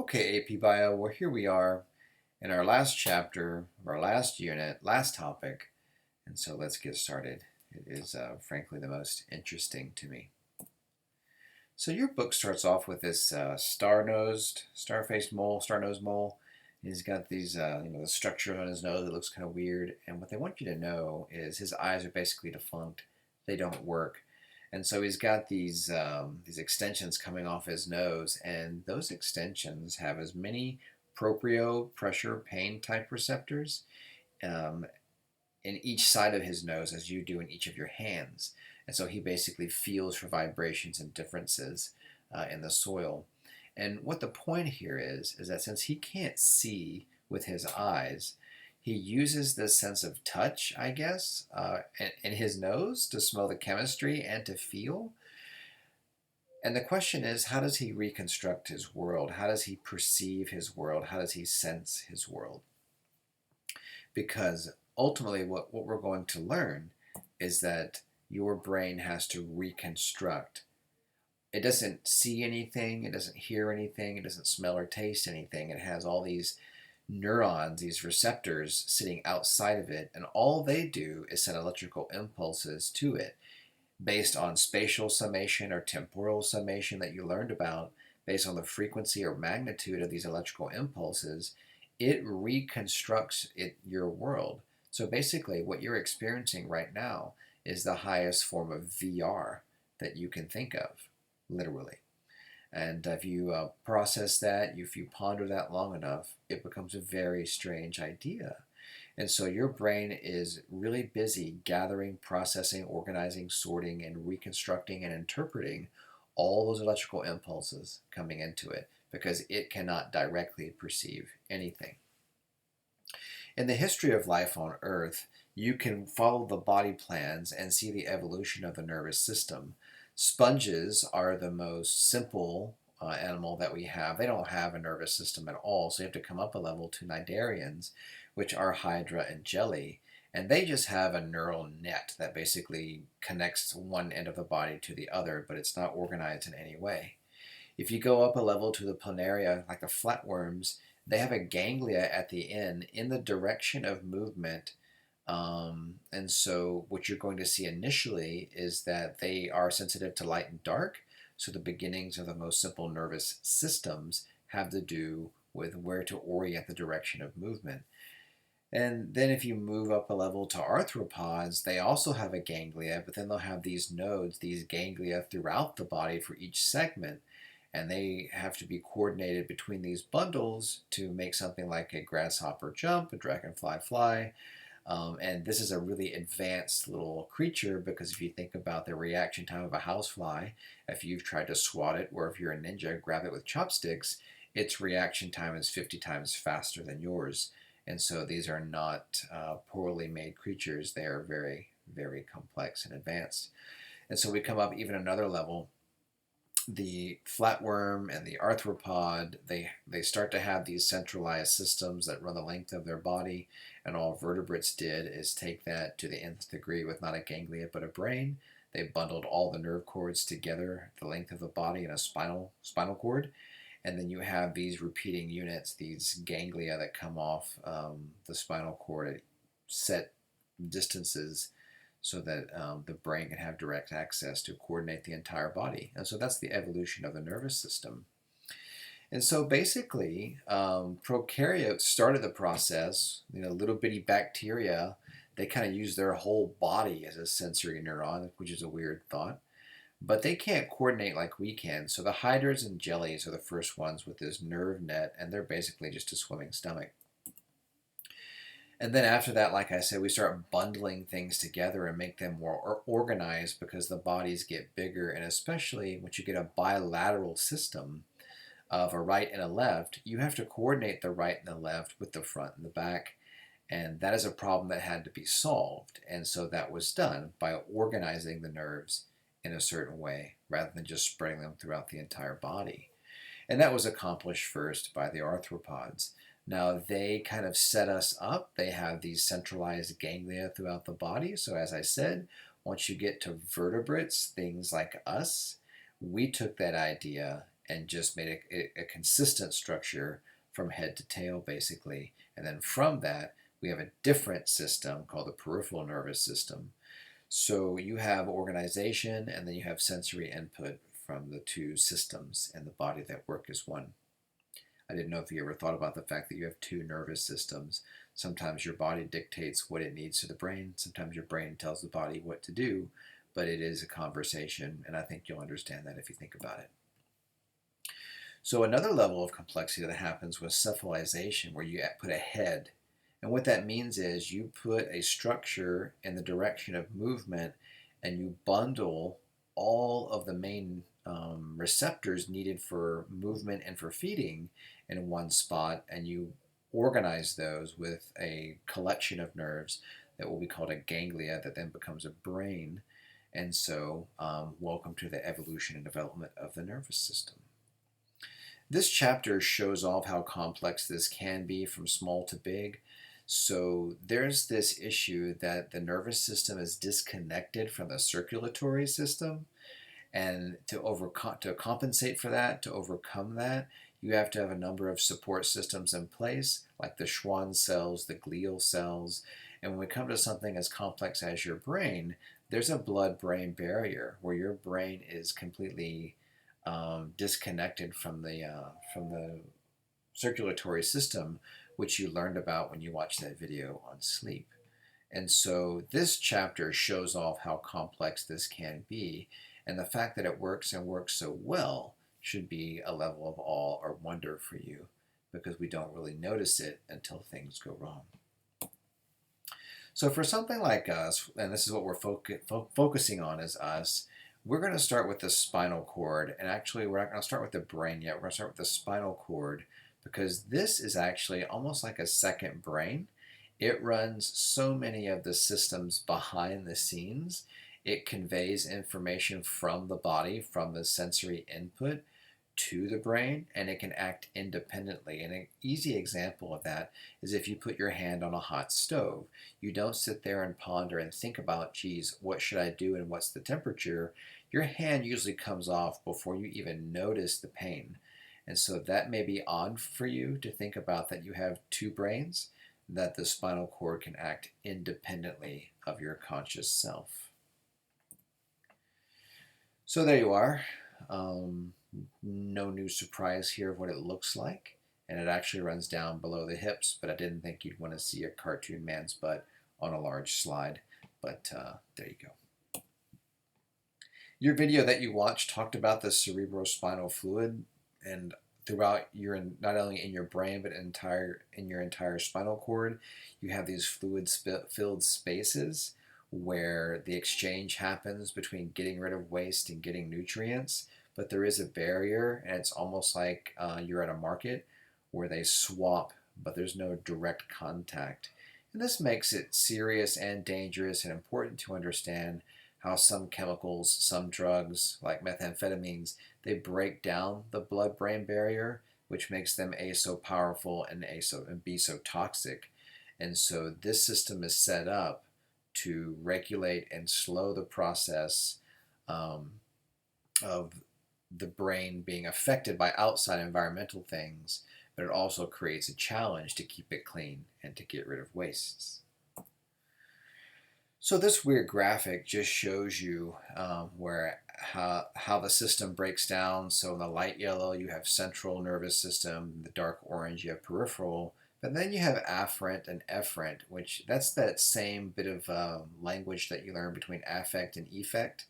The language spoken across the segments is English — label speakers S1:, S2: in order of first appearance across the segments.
S1: Okay, AP Bio, well, here we are in our last chapter of our last unit, last topic, and so let's get started. It is, frankly, the most interesting to me. So, your book starts off with this star-nosed, star-faced mole, star-nosed mole. He's got these, the structure on his nose that looks kind of weird, and what they want you to know is his eyes are basically defunct. They don't work. And so he's got these extensions coming off his nose, and those extensions have as many proprio pressure pain type receptors um, in each side of his nose as you do in each of your hands. And so he basically feels for vibrations and differences in the soil. And what the point here is that since he can't see with his eyes, he uses this sense of touch, I guess, in his nose to smell the chemistry and to feel. And the question is, how does he reconstruct his world? How does he perceive his world? How does he sense his world? Because ultimately, what we're going to learn is that your brain has to reconstruct. It doesn't see anything, it doesn't hear anything, it doesn't smell or taste anything. It has all these neurons, these receptors sitting outside of it, and all they do is send electrical impulses to it based on spatial summation or temporal summation that you learned about, based on the frequency or magnitude of these electrical impulses. It reconstructs your world. So basically, what you're experiencing right now is the highest form of VR that you can think of, literally. And if you process that, if you ponder that long enough, it becomes a very strange idea. And so your brain is really busy gathering, processing, organizing, sorting, and reconstructing and interpreting all those electrical impulses coming into it because it cannot directly perceive anything. In the history of life on Earth, you can follow the body plans and see the evolution of the nervous system. Sponges are the most simple animal that we have. They don't have a nervous system at all, so you have to come up a level to cnidarians, which are Hydra and Jelly, and they just have a neural net that basically connects one end of the body to the other, but it's not organized in any way. If you go up a level to the planaria, like the flatworms, they have a ganglia at the end in the direction of movement. And so, what you're going to see initially is that they are sensitive to light and dark. So, the beginnings of the most simple nervous systems have to do with where to orient the direction of movement. And then if you move up a level to arthropods, they also have a ganglia, but then they'll have these nodes, these ganglia throughout the body for each segment. And they have to be coordinated between these bundles to make something like a grasshopper jump, a dragonfly fly. And this is a really advanced little creature because if you think about the reaction time of a housefly, if you've tried to swat it, or if you're a ninja, grab it with chopsticks, its reaction time is 50 times faster than yours. And so these are not poorly made creatures. They are very, very complex and advanced. And so we come up even another level. The flatworm and the arthropod, they start to have these centralized systems that run the length of their body. And all vertebrates did is take that to the nth degree with not a ganglia but a brain. They bundled all the nerve cords together, the length of the body, in a spinal cord, and then you have these repeating units, these ganglia that come off the spinal cord at set distances so that the brain can have direct access to coordinate the entire body. And so that's the evolution of the nervous system. And so basically, prokaryotes started the process, little bitty bacteria, they kind of use their whole body as a sensory neuron, which is a weird thought, but they can't coordinate like we can. So the hydras and jellies are the first ones with this nerve net, and they're basically just a swimming stomach. And then after that, like I said, we start bundling things together and make them more organized because the bodies get bigger, and especially once you get a bilateral system of a right and a left, you have to coordinate the right and the left with the front and the back. And that is a problem that had to be solved. And so that was done by organizing the nerves in a certain way rather than just spreading them throughout the entire body. And that was accomplished first by the arthropods. Now they kind of set us up. They have these centralized ganglia throughout the body. So, as I said, once you get to vertebrates, things like us, we took that idea and just made a consistent structure from head to tail, basically. And then from that, we have a different system called the peripheral nervous system. So you have organization, and then you have sensory input from the two systems in the body that work as one. I didn't know if you ever thought about the fact that you have two nervous systems. Sometimes your body dictates what it needs to the brain. Sometimes your brain tells the body what to do, but it is a conversation, and I think you'll understand that if you think about it. So another level of complexity that happens with cephalization, where you put a head. And what that means is you put a structure in the direction of movement, and you bundle all of the main receptors needed for movement and for feeding in one spot, and you organize those with a collection of nerves that will be called a ganglia that then becomes a brain. And so, welcome to the evolution and development of the nervous system. This chapter shows off how complex this can be from small to big. So there's this issue that the nervous system is disconnected from the circulatory system, and to compensate for that, to overcome that, you have to have a number of support systems in place, like the Schwann cells, the glial cells. And when we come to something as complex as your brain, there's a blood-brain barrier where your brain is completely disconnected from the circulatory system, which you learned about when you watched that video on sleep. And so this chapter shows off how complex this can be, and the fact that it works and works so well should be a level of awe or wonder for you, because we don't really notice it until things go wrong. So for something like us, and this is what we're focusing on as us, we're going to start with the spinal cord. And actually, we're not going to start with the brain yet. We're going to start with the spinal cord, because this is actually almost like a second brain. It runs so many of the systems behind the scenes. It conveys information from the body, from the sensory input to the brain, and it can act independently. And an easy example of that is if you put your hand on a hot stove. You don't sit there and ponder and think about, geez, what should I do and what's the temperature? Your hand usually comes off before you even notice the pain. And so that may be odd for you to think about, that you have two brains, that the spinal cord can act independently of your conscious self. So there you are. No new surprise here of what it looks like. And it actually runs down below the hips, but I didn't think you'd want to see a cartoon man's butt on a large slide. But there you go. Your video that you watched talked about the cerebrospinal fluid, and throughout not only in your brain but in your entire spinal cord, you have these fluid-filled spaces where the exchange happens between getting rid of waste and getting nutrients. But there is a barrier, and it's almost like you're at a market where they swap, but there's no direct contact. And this makes it serious and dangerous, and important to understand how some chemicals, some drugs, like methamphetamines, they break down the blood-brain barrier, which makes them A, so powerful, and B, so toxic. And so this system is set up to regulate and slow the process of the brain being affected by outside environmental things, but it also creates a challenge to keep it clean and to get rid of wastes. So this weird graphic just shows you how the system breaks down. So in the light yellow, you have central nervous system. In the dark orange, you have peripheral. But then you have afferent and efferent, which that's that same bit of language that you learn between affect and effect.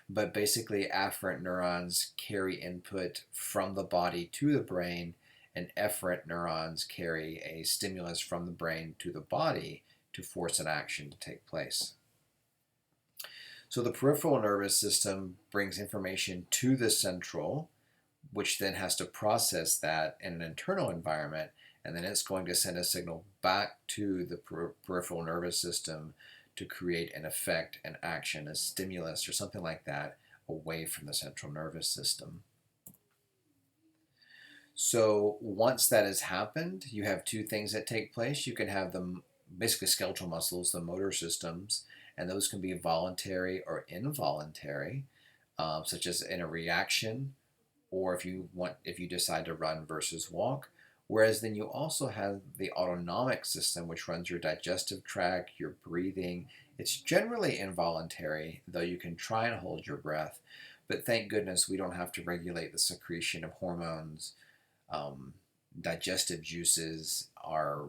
S1: But basically, afferent neurons carry input from the body to the brain, and efferent neurons carry a stimulus from the brain to the body to force an action to take place. So the peripheral nervous system brings information to the central, which then has to process that in an internal environment, and then it's going to send a signal back to the peripheral nervous system to create an effect, an action, a stimulus, or something like that away from the central nervous system. So once that has happened, you have two things that take place. You can have the basically skeletal muscles, the motor systems, and those can be voluntary or involuntary, such as in a reaction or if you decide to run versus walk. Whereas then you also have the autonomic system, which runs your digestive tract, your breathing. It's generally involuntary, though you can try and hold your breath. But thank goodness we don't have to regulate the secretion of hormones, um, digestive juices, our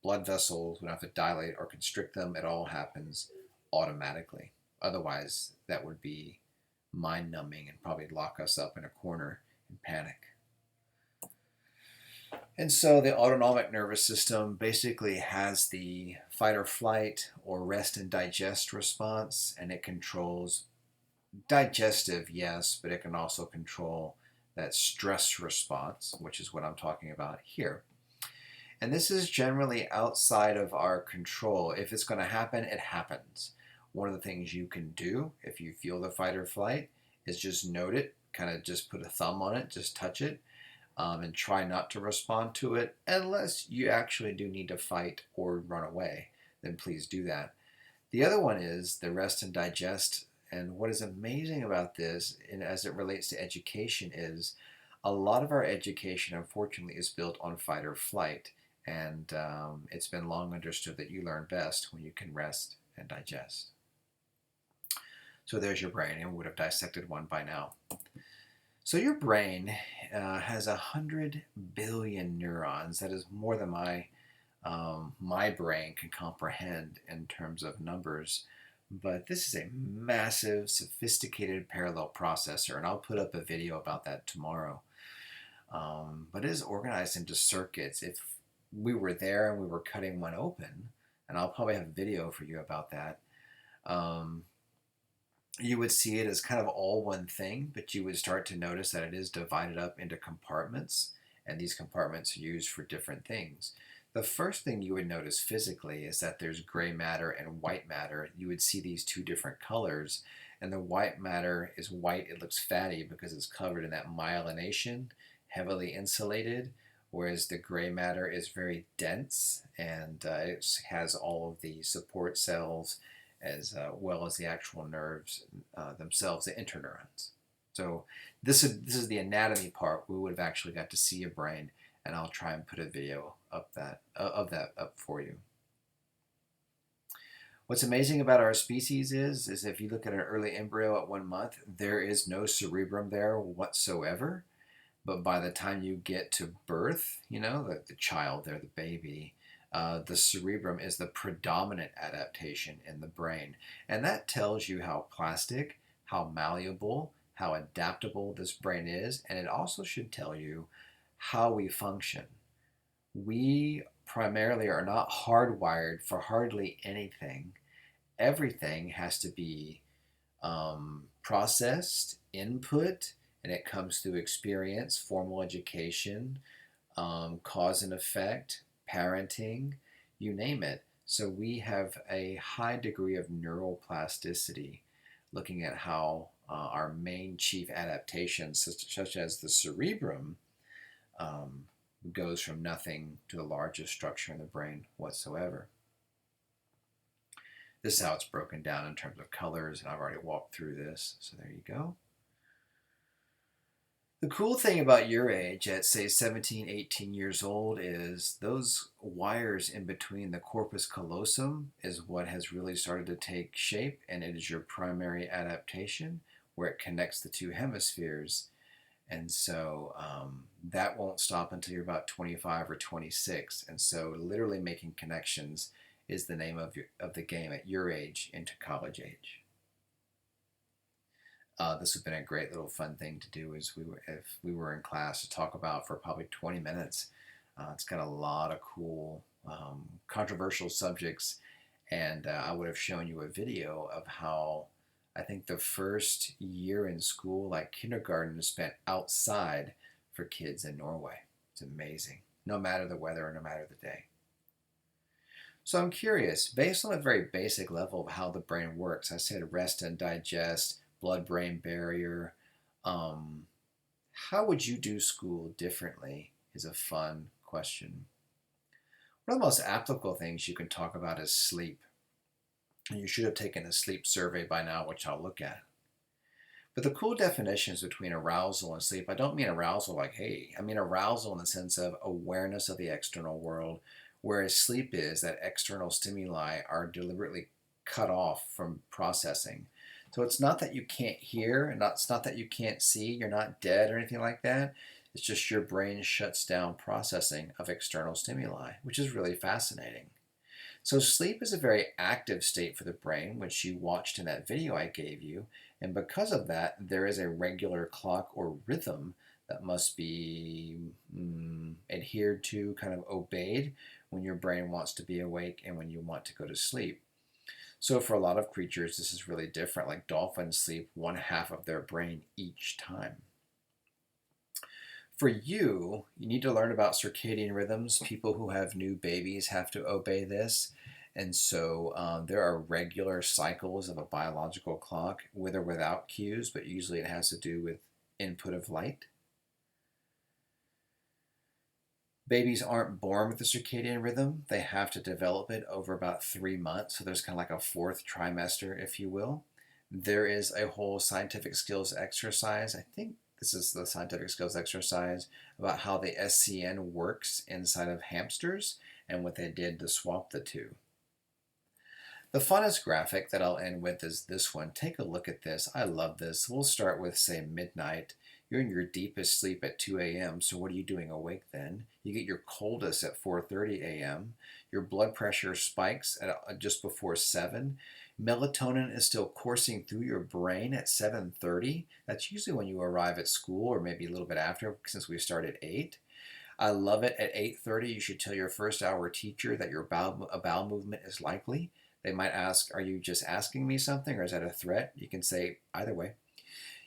S1: blood vessels. We don't have to dilate or constrict them. It all happens automatically. Otherwise, that would be mind numbing and probably lock us up in a corner in panic. And so the autonomic nervous system basically has the fight or flight or rest and digest response, and it controls digestive, yes, but it can also control that stress response, which is what I'm talking about here. And this is generally outside of our control. If it's going to happen, it happens. One of the things you can do if you feel the fight or flight is just note it, kind of just put a thumb on it, just touch it, and try not to respond to it unless you actually do need to fight or run away. Then please do that. The other one is the rest and digest. And what is amazing about this, and as it relates to education, is a lot of our education, unfortunately, is built on fight or flight. And it's been long understood that you learn best when you can rest and digest. So there's your brain, and we would have dissected one by now. So your brain has 100 billion neurons. That is more than my brain can comprehend in terms of numbers. But this is a massive, sophisticated parallel processor, and I'll put up a video about that tomorrow. But it is organized into circuits. If we were there and we were cutting one open, and I'll probably have a video for you about that, you would see it as kind of all one thing, but you would start to notice that it is divided up into compartments, and these compartments are used for different things. The first thing you would notice physically is that there's gray matter and white matter. You would see these two different colors, and the white matter is white. It looks fatty because it's covered in that myelination, heavily insulated, whereas the gray matter is very dense, and it has all of the support cells as well as the actual nerves themselves, the interneurons. So this is the anatomy part. We would have actually got to see a brain, and I'll try and put a video of that up for you. What's amazing about our species is if you look at an early embryo at 1 month, there is no cerebrum there whatsoever. But by the time you get to birth, the child there, the baby, the cerebrum is the predominant adaptation in the brain. And that tells you how plastic, how malleable, how adaptable this brain is. And it also should tell you how we function. We primarily are not hardwired for hardly anything. Everything has to be processed, input, and it comes through experience, formal education, cause and effect, parenting, you name it. So we have a high degree of neuroplasticity, looking at how our main chief adaptations, such as the cerebrum, goes from nothing to the largest structure in the brain whatsoever. This is how it's broken down in terms of colors, and I've already walked through this, so there you go. The cool thing about your age at, say, 17, 18 years old is those wires in between the corpus callosum is what has really started to take shape, and it is your primary adaptation where it connects the two hemispheres. And so that won't stop until you're about 25 or 26. And so literally making connections is the name of the game at your age into college age. This would have been a great little fun thing to do if we were in class to talk about for probably 20 minutes. It's got a lot of cool, controversial subjects, and I would have shown you a video of how I think the first year in school, like kindergarten, is spent outside for kids in Norway. It's amazing, no matter the weather or no matter the day. So I'm curious, based on a very basic level of how the brain works, I said rest and digest, blood-brain barrier. How would you do school differently is a fun question. One of the most applicable things you can talk about is sleep. And you should have taken a sleep survey by now, which I'll look at. But the cool definitions between arousal and sleep, I don't mean arousal like, hey, I mean arousal in the sense of awareness of the external world, whereas sleep is that external stimuli are deliberately cut off from processing. So it's not that you can't hear, and it's not that you can't see, you're not dead or anything like that. It's just your brain shuts down processing of external stimuli, which is really fascinating. So sleep is a very active state for the brain, which you watched in that video I gave you. And because of that, there is a regular clock or rhythm that must be adhered to, kind of obeyed, when your brain wants to be awake and when you want to go to sleep. So for a lot of creatures, this is really different. Like dolphins sleep one half of their brain each time. For you, you need to learn about circadian rhythms. People who have new babies have to obey this. And so there are regular cycles of a biological clock, with or without cues, but usually it has to do with input of light. Babies aren't born with the circadian rhythm. They have to develop it over about 3 months. So there's kind of like a fourth trimester, if you will. There is a whole scientific skills exercise. I think this is the scientific skills exercise about how the SCN works inside of hamsters and what they did to swap the two. The funnest graphic that I'll end with is this one. Take a look at this. I love this. We'll start with, say, midnight. You're in your deepest sleep at 2 a.m., so what are you doing awake then? You get your coldest at 4:30 a.m. Your blood pressure spikes at just before 7. Melatonin is still coursing through your brain at 7:30. That's usually when you arrive at school, or maybe a little bit after, since we start at 8. I love it. At 8:30, you should tell your first hour teacher that a bowel movement is likely. They might ask, are you just asking me something, or is that a threat? You can say either way.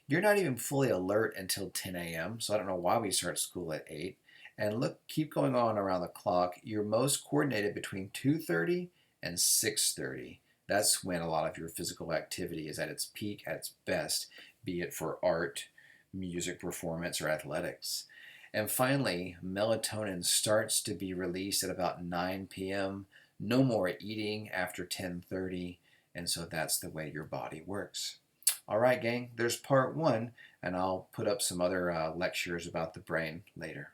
S1: You're not even fully alert until 10 a.m., so I don't know why we start school at 8. And look, keep going on around the clock. You're most coordinated between 2:30 and 6:30. That's when a lot of your physical activity is at its peak, at its best, be it for art, music performance, or athletics. And finally, melatonin starts to be released at about 9 p.m. No more eating after 10:30, and so that's the way your body works. All right, gang, there's part 1, and I'll put up some other lectures about the brain later.